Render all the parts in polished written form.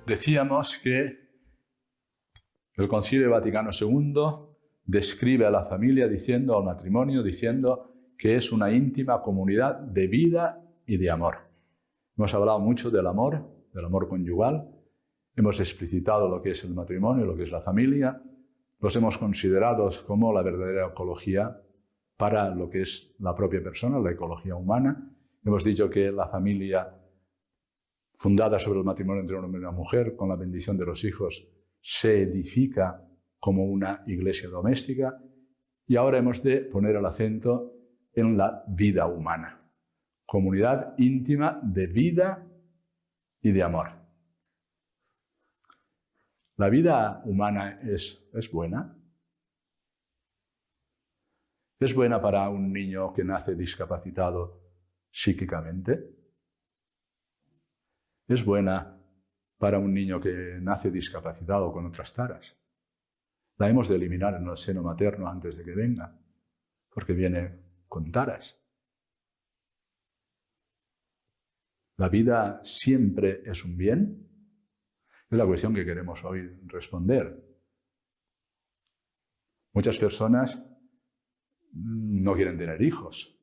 decíamos que el Concilio Vaticano II describe a la familia diciendo, al matrimonio, diciendo que es una íntima comunidad de vida y de amor. Hemos hablado mucho del amor conyugal, hemos explicitado lo que es el matrimonio, lo que es la familia, los hemos considerado como la verdadera ecología para lo que es la propia persona, la ecología humana. Hemos dicho que la familia fundada sobre el matrimonio entre un hombre y una mujer, con la bendición de los hijos, se edifica como una iglesia doméstica. Y ahora hemos de poner el acento en la vida humana. Comunidad íntima de vida y de amor. ¿La vida humana es buena? ¿Es buena para un niño que nace discapacitado psíquicamente? ¿Es buena para un niño que nace discapacitado con otras taras? La hemos de eliminar en el seno materno antes de que venga, porque viene con taras. ¿La vida siempre es un bien? Es la cuestión que queremos hoy responder. Muchas personas no quieren tener hijos,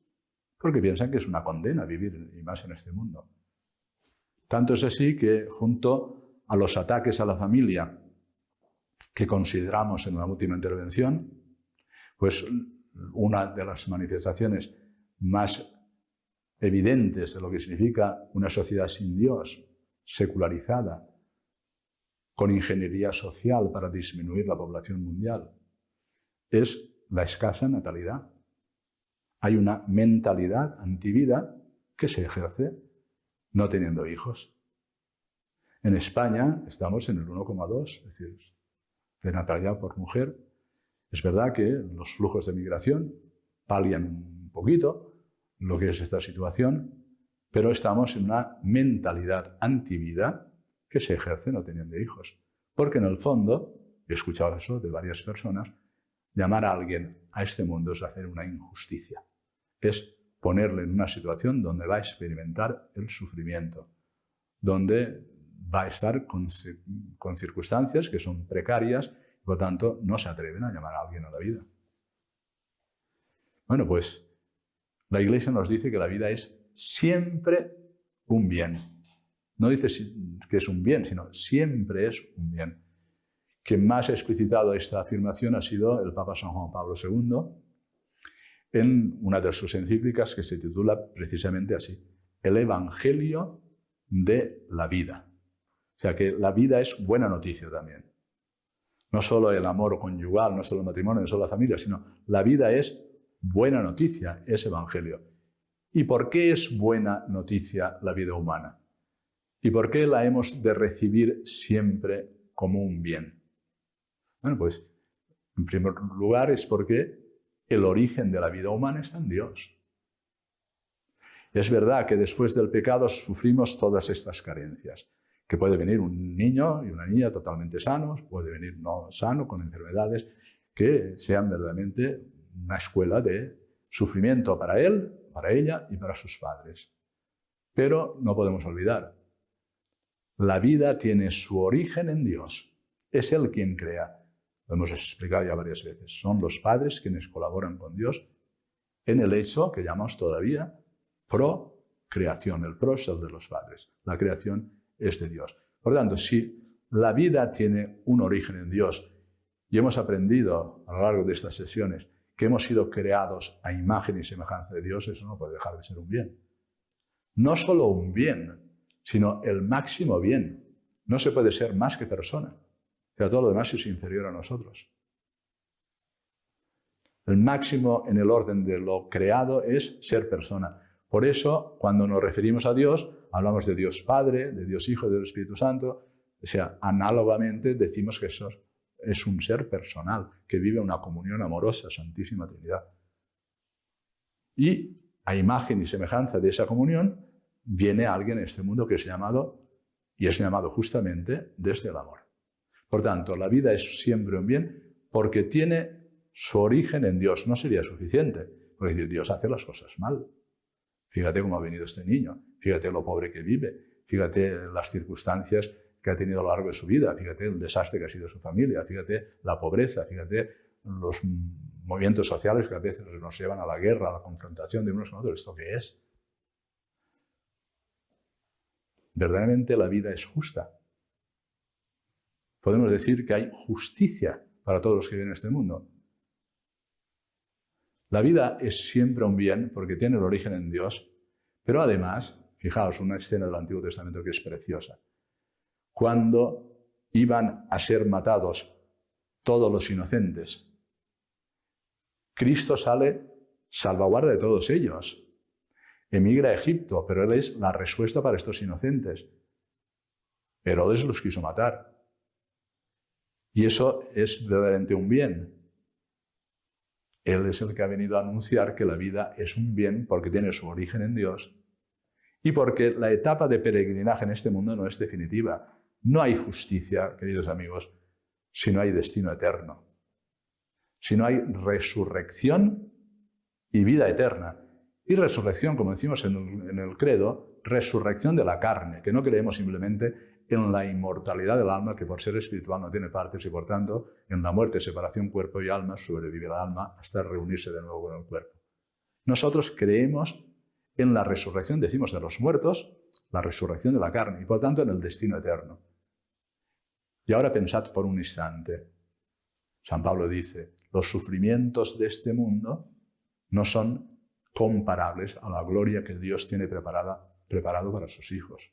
porque piensan que es una condena vivir, y más en este mundo. Tanto es así que, junto a los ataques a la familia que consideramos en la última intervención, pues una de las manifestaciones más evidentes de lo que significa una sociedad sin Dios, secularizada, con ingeniería social para disminuir la población mundial, es la escasa natalidad. Hay una mentalidad antivida que se ejerce no teniendo hijos. En España estamos en el 1,2, es decir, de natalidad por mujer. Es verdad que los flujos de migración palian un poquito lo que es esta situación, pero estamos en una mentalidad antivida que se ejerce no teniendo hijos. Porque en el fondo, he escuchado eso de varias personas, llamar a alguien a este mundo es hacer una injusticia. Es ponerle en una situación donde va a experimentar el sufrimiento, donde va a estar con circunstancias que son precarias y por tanto no se atreven a llamar a alguien a la vida. Bueno, pues la Iglesia nos dice que la vida es siempre un bien. No dice que es un bien, sino siempre es un bien. Quien más ha explicitado esta afirmación ha sido el Papa San Juan Pablo II en una de sus encíclicas que se titula precisamente así, El Evangelio de la vida. O sea que la vida es buena noticia también. No solo el amor conyugal, no solo el matrimonio, no solo la familia, sino la vida es buena noticia, es evangelio. ¿Y por qué es buena noticia la vida humana? ¿Y por qué la hemos de recibir siempre como un bien? Bueno, pues en primer lugar es porque el origen de la vida humana está en Dios. Es verdad que después del pecado sufrimos todas estas carencias, que puede venir un niño y una niña totalmente sanos, puede venir no sano, con enfermedades que sean verdaderamente una escuela de sufrimiento para él, para ella y para sus padres. Pero no podemos olvidar, la vida tiene su origen en Dios. Es Él quien crea. Lo hemos explicado ya varias veces. Son los padres quienes colaboran con Dios en el hecho que llamamos todavía procreación. El pro es el de los padres. La creación es de Dios. Por lo tanto, si la vida tiene un origen en Dios y hemos aprendido a lo largo de estas sesiones que hemos sido creados a imagen y semejanza de Dios, eso no puede dejar de ser un bien. No solo un bien, sino el máximo bien. No se puede ser más que persona. Pero todo lo demás es inferior a nosotros. El máximo en el orden de lo creado es ser persona. Por eso, cuando nos referimos a Dios, hablamos de Dios Padre, de Dios Hijo, de Dios Espíritu Santo. O sea, análogamente decimos que eso es un ser personal, que vive una comunión amorosa, Santísima Trinidad. Y a imagen y semejanza de esa comunión, viene alguien en este mundo que es llamado, y es llamado justamente desde el amor. Por tanto, la vida es siempre un bien porque tiene su origen en Dios. No sería suficiente, porque Dios hace las cosas mal. Fíjate cómo ha venido este niño, fíjate lo pobre que vive, fíjate las circunstancias que ha tenido a lo largo de su vida, fíjate el desastre que ha sido su familia, fíjate la pobreza, fíjate los movimientos sociales que a veces nos llevan a la guerra, a la confrontación de unos con otros. ¿Esto qué es? Verdaderamente la vida es justa. Podemos decir que hay justicia para todos los que viven en este mundo. La vida es siempre un bien porque tiene el origen en Dios, pero además, fijaos, una escena del Antiguo Testamento que es preciosa. Cuando iban a ser matados todos los inocentes, Cristo sale salvaguarda de todos ellos. Emigra a Egipto, pero Él es la respuesta para estos inocentes. Herodes los quiso matar. Y eso es verdaderamente un bien. Él es el que ha venido a anunciar que la vida es un bien porque tiene su origen en Dios y porque la etapa de peregrinaje en este mundo no es definitiva. No hay justicia, queridos amigos, si no hay destino eterno. Si no hay resurrección y vida eterna. Y resurrección, como decimos en el credo, resurrección de la carne, que no creemos simplemente en la inmortalidad del alma, que por ser espiritual no tiene partes y por tanto en la muerte, separación cuerpo y alma, sobrevive el alma hasta reunirse de nuevo con el cuerpo. Nosotros creemos en la resurrección, decimos, de los muertos, la resurrección de la carne y por tanto en el destino eterno. Y ahora pensad por un instante. San Pablo dice, los sufrimientos de este mundo no son comparables a la gloria que Dios tiene preparado para sus hijos.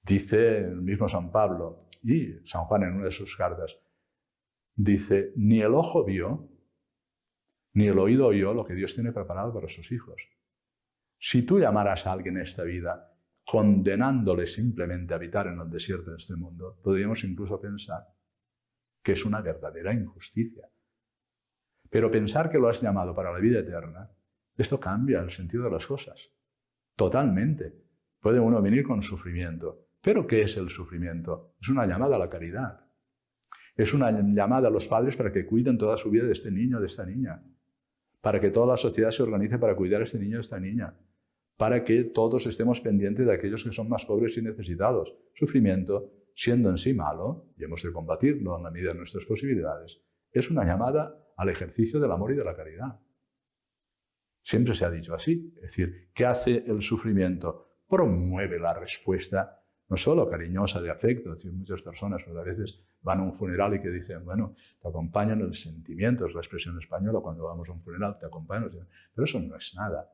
Dice el mismo San Pablo y San Juan en una de sus cartas, dice, ni el ojo vio, ni el oído oyó lo que Dios tiene preparado para sus hijos. Si tú llamaras a alguien en esta vida condenándole simplemente a habitar en el desierto de este mundo, podríamos incluso pensar que es una verdadera injusticia. Pero pensar que lo has llamado para la vida eterna, esto cambia el sentido de las cosas. Totalmente. Puede uno venir con sufrimiento. ¿Pero qué es el sufrimiento? Es una llamada a la caridad. Es una llamada a los padres para que cuiden toda su vida de este niño, de esta niña. Para que toda la sociedad se organice para cuidar a este niño, de esta niña. Para que todos estemos pendientes de aquellos que son más pobres y necesitados. Sufrimiento, siendo en sí malo, y hemos de combatirlo en la medida de nuestras posibilidades, es una llamada al ejercicio del amor y de la caridad. Siempre se ha dicho así. Es decir, ¿qué hace el sufrimiento? Promueve la respuesta no solo cariñosa, de afecto. Es decir, muchas personas pues, a veces van a un funeral y que dicen, bueno, te acompañan el sentimiento, es la expresión española, cuando vamos a un funeral te acompañan, pero eso no es nada.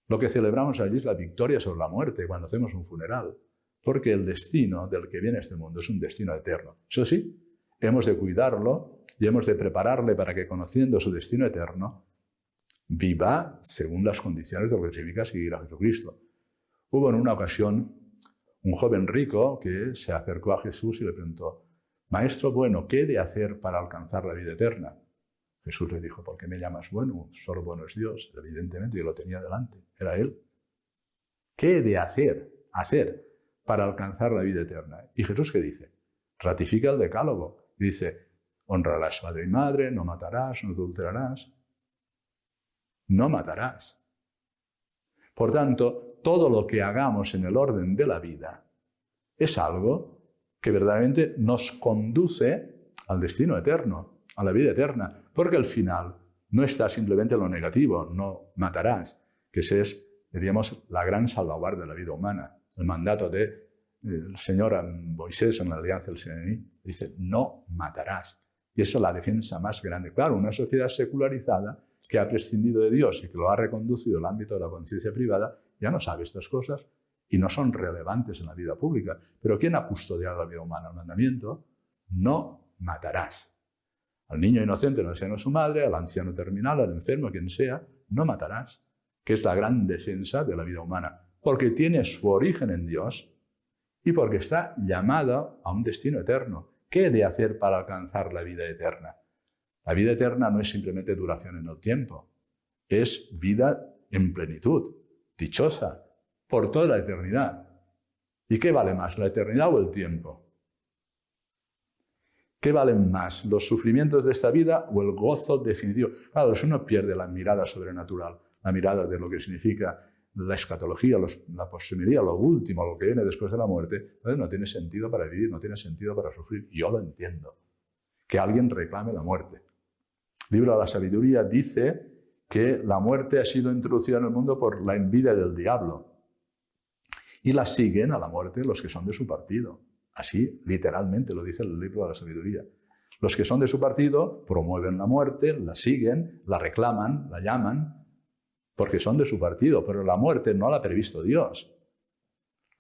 Lo que celebramos allí es la victoria sobre la muerte cuando hacemos un funeral, porque el destino del que viene a este mundo es un destino eterno. Eso sí, hemos de cuidarlo y hemos de prepararle para que, conociendo su destino eterno, viva según las condiciones de lo que significa seguir a Jesucristo. Hubo en una ocasión un joven rico que se acercó a Jesús y le preguntó, Maestro bueno, ¿qué he de hacer para alcanzar la vida eterna? Jesús le dijo, ¿por qué me llamas bueno? Solo bueno es Dios. Evidentemente, yo lo tenía delante, era Él. ¿Qué he de hacer para alcanzar la vida eterna? ¿Y Jesús qué dice? Ratifica el decálogo. Y dice, honrarás padre y madre, no matarás, no adulterarás. No matarás. Por tanto, todo lo que hagamos en el orden de la vida es algo que verdaderamente nos conduce al destino eterno, a la vida eterna, porque al final no está simplemente en lo negativo, no matarás, que ese es, diríamos, la gran salvaguarda de la vida humana. El mandato del Señor a Moisés en la Alianza del Sinaí dice, no matarás. Y esa es la defensa más grande. Claro, una sociedad secularizada que ha prescindido de Dios y que lo ha reconducido al ámbito de la conciencia privada, ya no sabe estas cosas y no son relevantes en la vida pública. Pero ¿quién ha custodiado la vida humana? El mandamiento, no matarás. Al niño inocente en el seno de su madre, al anciano terminal, al enfermo, a quien sea, no matarás, que es la gran defensa de la vida humana, porque tiene su origen en Dios y porque está llamada a un destino eterno. ¿Qué he de hacer para alcanzar la vida eterna? La vida eterna no es simplemente duración en el tiempo, es vida en plenitud, dichosa, por toda la eternidad. ¿Y qué vale más, la eternidad o el tiempo? ¿Qué valen más, los sufrimientos de esta vida o el gozo definitivo? Claro, si uno pierde la mirada sobrenatural, la mirada de lo que significa la escatología, la postrimería, lo último, lo que viene después de la muerte, entonces no tiene sentido para vivir, no tiene sentido para sufrir. Yo lo entiendo. Que alguien reclame la muerte. El libro de la sabiduría dice que la muerte ha sido introducida en el mundo por la envidia del diablo. Y la siguen a la muerte los que son de su partido. Así, literalmente, lo dice el libro de la sabiduría. Los que son de su partido promueven la muerte, la siguen, la reclaman, la llaman, porque son de su partido. Pero la muerte no la ha previsto Dios.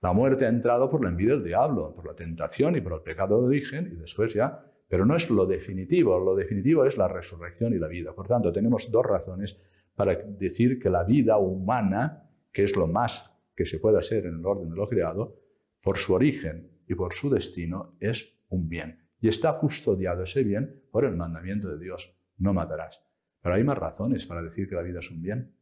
La muerte ha entrado por la envidia del diablo, por la tentación y por el pecado de origen, y después ya. Pero no es lo definitivo es la resurrección y la vida. Por tanto, tenemos dos razones para decir que la vida humana, que es lo más que se puede ser en el orden de lo creado, por su origen y por su destino, es un bien. Y está custodiado ese bien por el mandamiento de Dios: no matarás. Pero hay más razones para decir que la vida es un bien.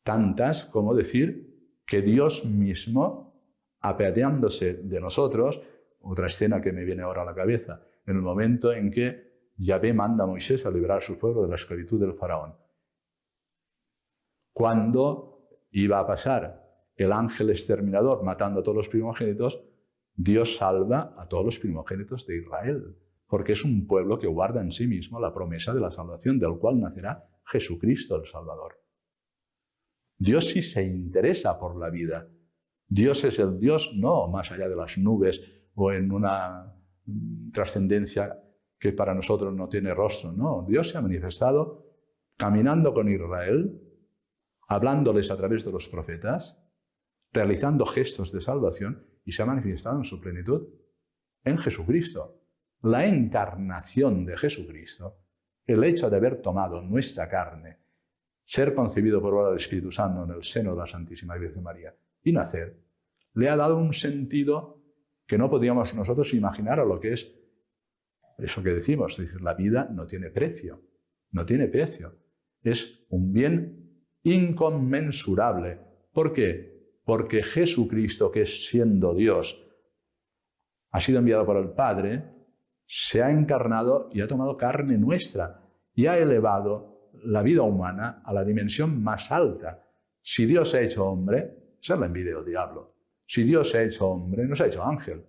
Tantas como decir que Dios mismo, apiadándose de nosotros, otra escena que me viene ahora a la cabeza, en el momento en que Yahvé manda a Moisés a liberar a su pueblo de la esclavitud del faraón. Cuando iba a pasar el ángel exterminador matando a todos los primogénitos, Dios salva a todos los primogénitos de Israel, porque es un pueblo que guarda en sí mismo la promesa de la salvación, del cual nacerá Jesucristo el Salvador. Dios sí se interesa por la vida. Dios es el Dios no más allá de las nubes o en una trascendencia que para nosotros no tiene rostro. No, Dios se ha manifestado caminando con Israel, hablándoles a través de los profetas, realizando gestos de salvación, y se ha manifestado en su plenitud en Jesucristo. La encarnación de Jesucristo, el hecho de haber tomado nuestra carne, ser concebido por obra del Espíritu Santo en el seno de la Santísima Virgen María y nacer, le ha dado un sentido que no podíamos nosotros imaginar a lo que es eso que decimos. Es decir, la vida no tiene precio, no tiene precio. Es un bien inconmensurable. ¿Por qué? Porque Jesucristo, que siendo Dios, ha sido enviado por el Padre, se ha encarnado y ha tomado carne nuestra y ha elevado la vida humana a la dimensión más alta. Si Dios se ha hecho hombre, esa es la envidia del diablo. Si Dios se ha hecho hombre, no se ha hecho ángel,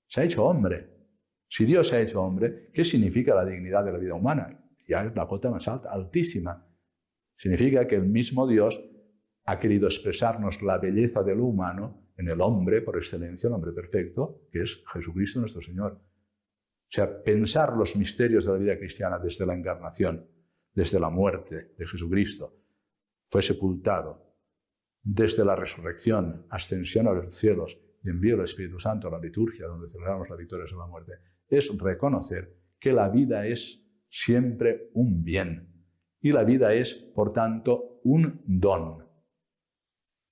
se ha hecho hombre. Si Dios se ha hecho hombre, ¿qué significa la dignidad de la vida humana? Ya es la cota más alta, altísima. Significa que el mismo Dios ha querido expresarnos la belleza de lo humano en el hombre por excelencia, el hombre perfecto, que es Jesucristo nuestro Señor. O sea, pensar los misterios de la vida cristiana desde la encarnación, desde la muerte de Jesucristo, fue sepultado, desde la resurrección, ascensión a los cielos y envío del Espíritu Santo a la liturgia, donde celebramos la victoria sobre la muerte, es reconocer que la vida es siempre un bien y la vida es, por tanto, un don.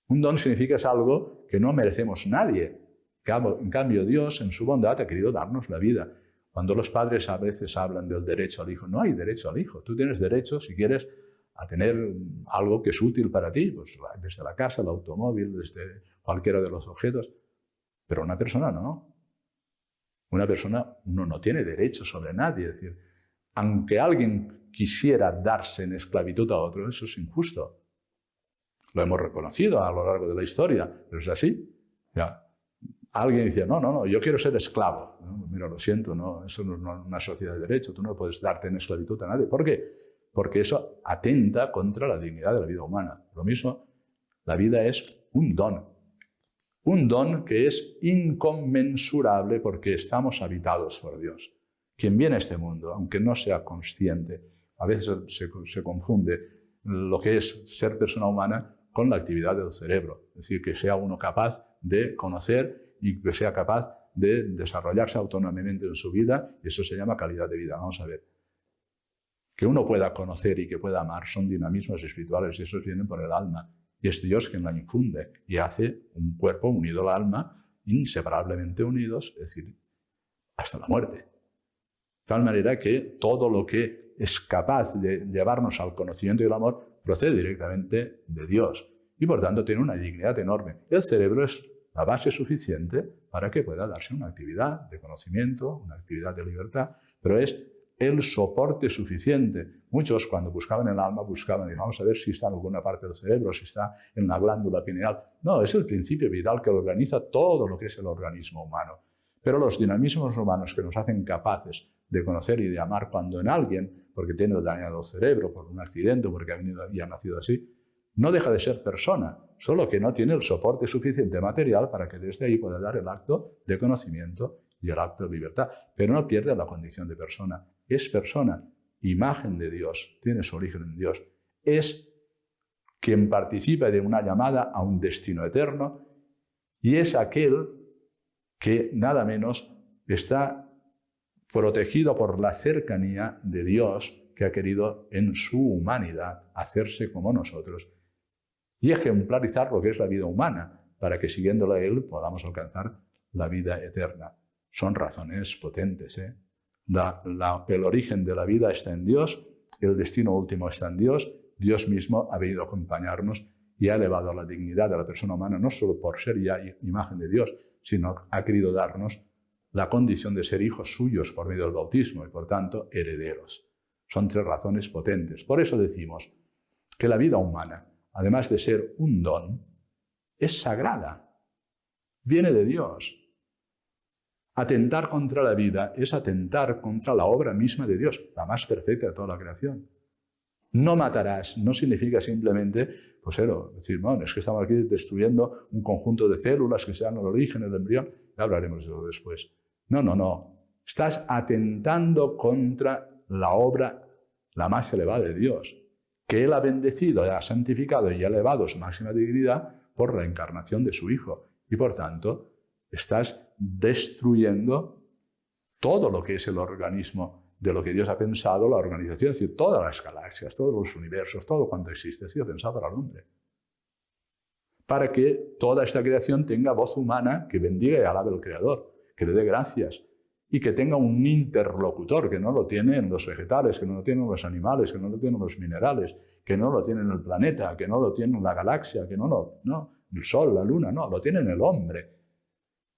Un don significa es algo que no merecemos nadie. En cambio, Dios, en su bondad, ha querido darnos la vida. Cuando los padres a veces hablan del derecho al hijo, no hay derecho al hijo. Tú tienes derecho, si quieres, a tener algo que es útil para ti, pues desde la casa, el automóvil, desde cualquiera de los objetos. Pero una persona no. Una persona, uno no tiene derecho sobre nadie. Es decir, aunque alguien quisiera darse en esclavitud a otro, eso es injusto. Lo hemos reconocido a lo largo de la historia, pero es así. Ya. Alguien dice, no, yo quiero ser esclavo. No, mira, lo siento, no, eso no es una sociedad de derecho, tú no puedes darte en esclavitud a nadie. ¿Por qué? Porque eso atenta contra la dignidad de la vida humana. Lo mismo, la vida es un don que es inconmensurable porque estamos habitados por Dios. Quien viene a este mundo, aunque no sea consciente, a veces se confunde lo que es ser persona humana con la actividad del cerebro. Es decir, que sea uno capaz de conocer y que sea capaz de desarrollarse autónomamente en su vida, y eso se llama calidad de vida. Vamos a ver. Que uno pueda conocer y que pueda amar son dinamismos espirituales y esos vienen por el alma. Y es Dios quien la infunde y hace un cuerpo unido al alma, inseparablemente unidos, es decir, hasta la muerte. De tal manera que todo lo que es capaz de llevarnos al conocimiento y al amor procede directamente de Dios y por tanto tiene una dignidad enorme. El cerebro es la base suficiente para que pueda darse una actividad de conocimiento, una actividad de libertad, pero es el soporte suficiente. Muchos, cuando buscaban el alma, buscaban, y vamos a ver si está en alguna parte del cerebro, si está en la glándula pineal. No, es el principio vital que organiza todo lo que es el organismo humano. Pero los dinamismos humanos que nos hacen capaces de conocer y de amar cuando en alguien, porque tiene dañado el cerebro por un accidente, porque ha venido y ha nacido así, no deja de ser persona, solo que no tiene el soporte suficiente material para que desde ahí pueda dar el acto de conocimiento y el acto de libertad. Pero no pierde la condición de persona. Es persona, imagen de Dios, tiene su origen en Dios. Es quien participa de una llamada a un destino eterno y es aquel que nada menos está protegido por la cercanía de Dios, que ha querido en su humanidad hacerse como nosotros y ejemplarizar lo que es la vida humana, para que siguiéndole a Él podamos alcanzar la vida eterna. Son razones potentes. El origen de la vida está en Dios, el destino último está en Dios. Dios mismo ha venido a acompañarnos y ha elevado la dignidad de la persona humana, no solo por ser ya imagen de Dios, sino ha querido darnos la condición de ser hijos suyos por medio del bautismo y, por tanto, herederos. Son tres razones potentes. Por eso decimos que la vida humana, además de ser un don, es sagrada. Viene de Dios. Atentar contra la vida es atentar contra la obra misma de Dios, la más perfecta de toda la creación. No matarás no significa simplemente, decir, bueno, es que estamos aquí destruyendo un conjunto de células que sean el origen, el embrión. Ya hablaremos de eso después. No. Estás atentando contra la obra, la más elevada de Dios, que Él ha bendecido, ha santificado y ha elevado su máxima dignidad por la encarnación de su Hijo. Y por tanto, estás destruyendo todo lo que es el organismo de lo que Dios ha pensado, la organización, es decir, todas las galaxias, todos los universos, todo cuanto existe, ha sido pensado para el hombre. Para que toda esta creación tenga voz humana que bendiga y alabe al Creador, que le dé gracias y que tenga un interlocutor que no lo tiene en los vegetales, que no lo tiene en los animales, que no lo tiene en los minerales, que no lo tiene en el planeta, que no lo tiene en la galaxia, que no, el sol, la luna, no, lo tiene en el hombre.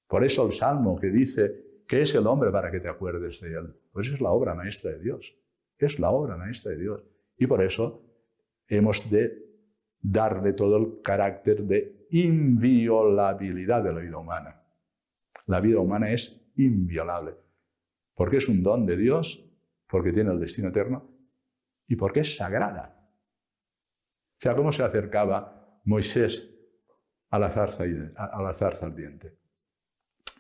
Por eso el Salmo que dice, ¿qué es el hombre para que te acuerdes de él? Pues es la obra maestra de Dios. Es la obra maestra de Dios. Y por eso hemos de darle todo el carácter de inviolabilidad de la vida humana. La vida humana es inviolable. Porque es un don de Dios, porque tiene el destino eterno y porque es sagrada. O sea, ¿cómo se acercaba Moisés a la zarza ardiente?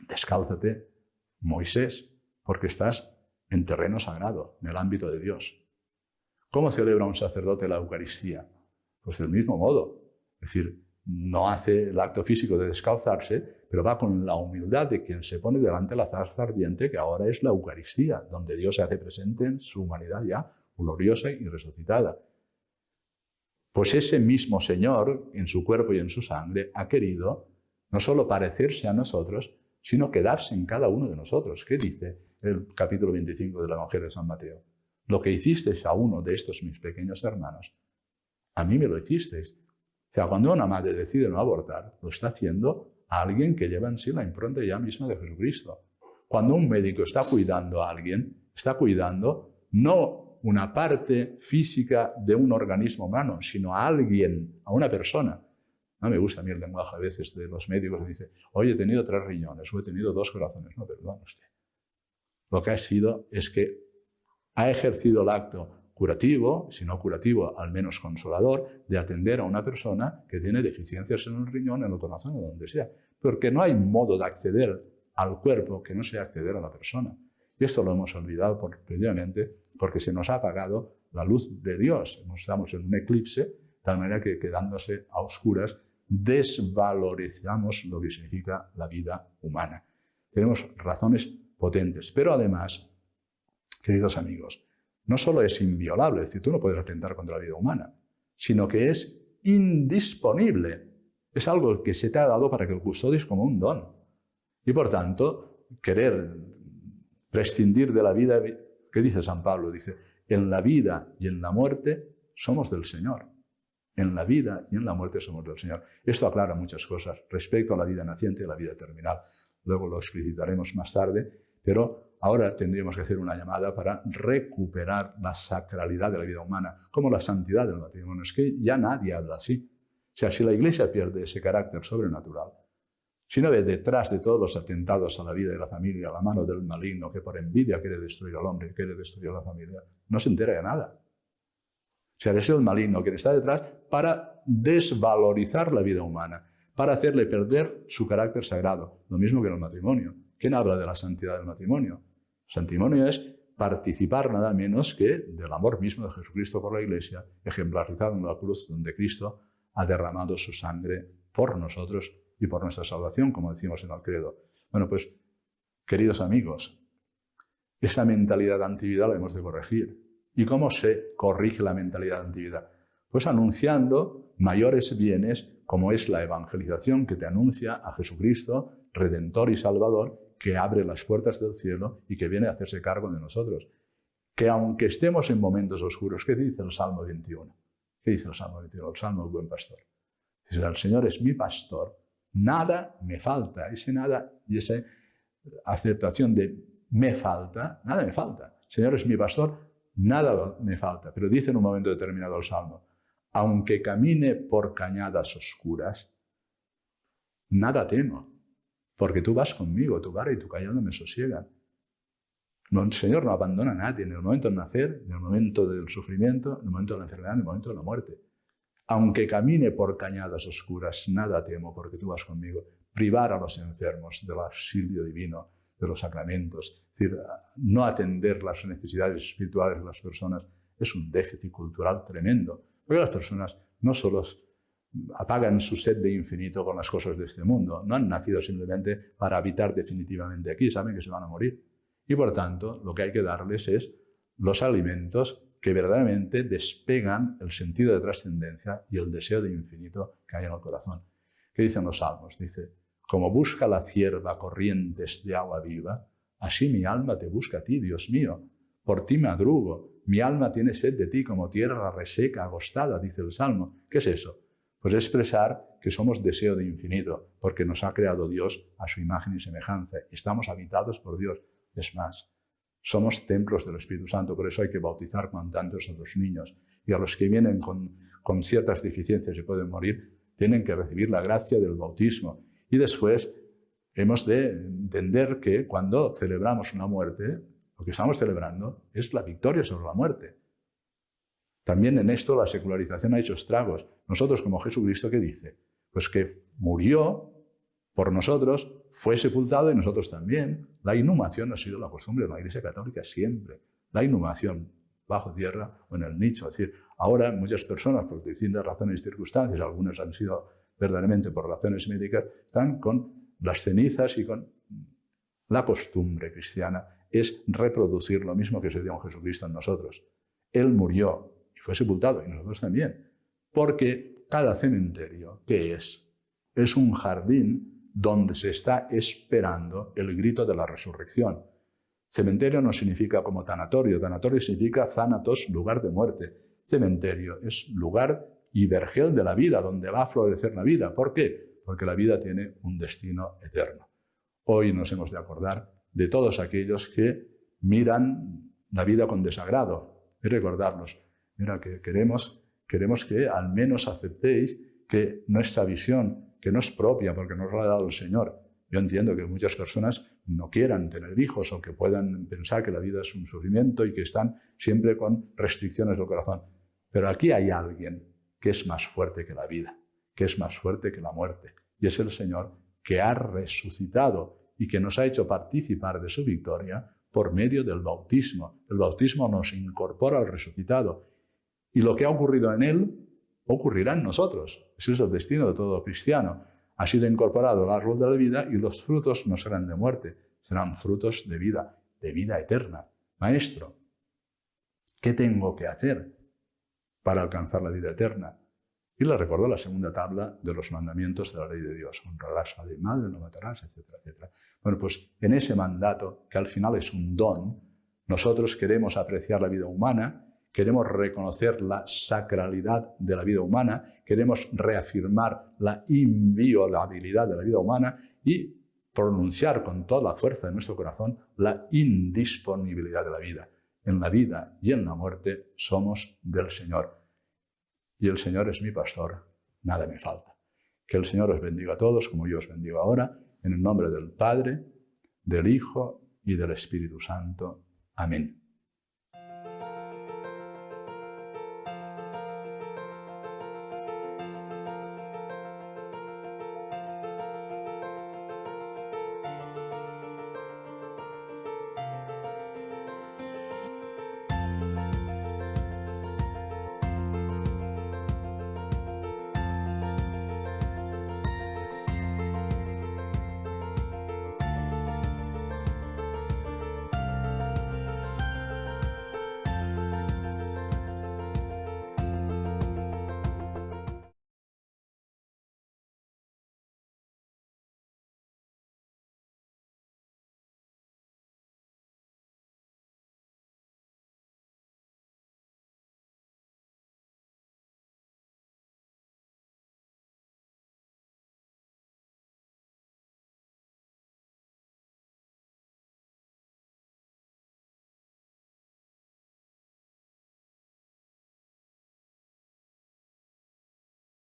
Descálzate, Moisés, porque estás en terreno sagrado, en el ámbito de Dios. ¿Cómo celebra un sacerdote la Eucaristía? Pues del mismo modo. Es decir, no hace el acto físico de descalzarse, pero va con la humildad de quien se pone delante de la zarza ardiente, que ahora es la Eucaristía, donde Dios se hace presente en su humanidad ya gloriosa y resucitada. Pues ese mismo Señor, en su cuerpo y en su sangre, ha querido no solo parecerse a nosotros, sino quedarse en cada uno de nosotros. ¿Qué dice el capítulo 25 del Evangelio de San Mateo? Lo que hicisteis a uno de estos mis pequeños hermanos, a mí me lo hicisteis. O sea, cuando una madre decide no abortar, lo está haciendo a alguien que lleva en sí la impronta ya misma de Jesucristo. Cuando un médico está cuidando a alguien, está cuidando no una parte física de un organismo humano, sino a alguien, a una persona. No me gusta a mí el lenguaje a veces de los médicos que dice, hoy he tenido 3 riñones o he tenido 2 corazones. No, perdón usted. Lo que ha sido es que ha ejercido el acto curativo, si no curativo, al menos consolador, de atender a una persona que tiene deficiencias en el riñón, en el corazón o donde sea. Porque no hay modo de acceder al cuerpo que no sea acceder a la persona. Y esto lo hemos olvidado previamente porque se nos ha apagado la luz de Dios. Estamos en un eclipse, de tal manera que quedándose a oscuras desvalorizamos lo que significa la vida humana. Tenemos razones potentes, pero además, queridos amigos, no solo es inviolable, es decir, tú no puedes atentar contra la vida humana, sino que es indisponible. Es algo que se te ha dado para que lo custodies como un don. Y por tanto, querer prescindir de la vida, ¿qué dice San Pablo? Dice, en la vida y en la muerte somos del Señor. En la vida y en la muerte somos del Señor. Esto aclara muchas cosas respecto a la vida naciente y a la vida terminal. Luego lo explicitaremos más tarde, pero ahora tendríamos que hacer una llamada para recuperar la sacralidad de la vida humana, como la santidad del matrimonio. Es que ya nadie habla así. O sea, si la Iglesia pierde ese carácter sobrenatural, si no ve detrás de todos los atentados a la vida y la familia la mano del maligno que por envidia quiere destruir al hombre, quiere destruir a la familia, no se entera de nada. O sea, es el maligno quien está detrás para desvalorizar la vida humana, para hacerle perder su carácter sagrado. Lo mismo que en el matrimonio. ¿Quién habla de la santidad del matrimonio? El matrimonio es participar nada menos que del amor mismo de Jesucristo por la Iglesia, ejemplarizado en la cruz donde Cristo ha derramado su sangre por nosotros y por nuestra salvación, como decimos en el credo. Bueno, pues, queridos amigos, esa mentalidad de antividad la hemos de corregir. ¿Y cómo se corrige la mentalidad de antividad? Pues anunciando mayores bienes, como es la evangelización que te anuncia a Jesucristo, Redentor y Salvador, que abre las puertas del cielo y que viene a hacerse cargo de nosotros. Que aunque estemos en momentos oscuros, ¿qué dice el Salmo 21? ¿Qué dice el Salmo 21? El Salmo del Buen Pastor. Dice, el Señor es mi pastor, nada me falta. Ese nada y esa aceptación de me falta, nada me falta. El Señor es mi pastor, nada me falta. Pero dice en un momento determinado el Salmo, aunque camine por cañadas oscuras, nada temo, porque tú vas conmigo, tu vara y tu callado me sosiegan. No, el Señor no abandona a nadie en el momento del nacer, en el momento del sufrimiento, en el momento de la enfermedad, en el momento de la muerte. Aunque camine por cañadas oscuras, nada temo, porque tú vas conmigo. Privar a los enfermos del auxilio divino, de los sacramentos, es decir, no atender las necesidades espirituales de las personas, es un déficit cultural tremendo. Porque las personas no solo apagan su sed de infinito con las cosas de este mundo, no han nacido simplemente para habitar definitivamente aquí, saben que se van a morir. Y por tanto, lo que hay que darles es los alimentos que verdaderamente despegan el sentido de trascendencia y el deseo de infinito que hay en el corazón. ¿Qué dicen los salmos? Dice, como busca la cierva corrientes de agua viva, así mi alma te busca a ti, Dios mío. Por ti madrugo, mi alma tiene sed de ti como tierra reseca, agostada, dice el Salmo. ¿Qué es eso? Pues expresar que somos deseo de infinito, porque nos ha creado Dios a su imagen y semejanza, y estamos habitados por Dios. Es más, somos templos del Espíritu Santo, por eso hay que bautizar cuanto antes a los niños. Y a los que vienen con ciertas deficiencias y pueden morir, tienen que recibir la gracia del bautismo. Y después hemos de entender que cuando celebramos una muerte, lo que estamos celebrando es la victoria sobre la muerte. También en esto la secularización ha hecho estragos. Nosotros como Jesucristo, ¿qué dice? Pues que murió por nosotros, fue sepultado y nosotros también. La inhumación ha sido la costumbre de la Iglesia Católica siempre. La inhumación bajo tierra o en el nicho. Es decir, ahora muchas personas, por distintas razones y circunstancias, algunas han sido verdaderamente por razones médicas, están con las cenizas y con la costumbre cristiana. Es reproducir lo mismo que se dio en Jesucristo en nosotros. Él murió y fue sepultado, y nosotros también. Porque cada cementerio, ¿qué es? Es un jardín donde se está esperando el grito de la resurrección. Cementerio no significa como tanatorio. Tanatorio significa thanatos, lugar de muerte. Cementerio es lugar y vergel de la vida, donde va a florecer la vida. ¿Por qué? Porque la vida tiene un destino eterno. Hoy nos hemos de acordar de todos aquellos que miran la vida con desagrado y recordarlos. Mira, que queremos que al menos aceptéis que nuestra visión, que no es propia porque nos la ha dado el Señor. Yo entiendo que muchas personas no quieran tener hijos o que puedan pensar que la vida es un sufrimiento y que están siempre con restricciones del corazón. Pero aquí hay alguien que es más fuerte que la vida, que es más fuerte que la muerte. Y es el Señor que ha resucitado y que nos ha hecho participar de su victoria por medio del bautismo. El bautismo nos incorpora al resucitado. Y lo que ha ocurrido en él ocurrirá en nosotros. Ese es el destino de todo cristiano. Ha sido incorporado al árbol de la vida y los frutos no serán de muerte, serán frutos de vida eterna. Maestro, ¿qué tengo que hacer para alcanzar la vida eterna? Y le recordó la segunda tabla de los mandamientos de la ley de Dios. Honrarás a padre y madre, no matarás, etcétera, etcétera. Bueno, pues en ese mandato, que al final es un don, nosotros queremos apreciar la vida humana, queremos reconocer la sacralidad de la vida humana, queremos reafirmar la inviolabilidad de la vida humana y pronunciar con toda la fuerza de nuestro corazón la indisponibilidad de la vida. En la vida y en la muerte somos del Señor. Y el Señor es mi pastor, nada me falta. Que el Señor os bendiga a todos, como yo os bendigo ahora, en el nombre del Padre, del Hijo y del Espíritu Santo. Amén.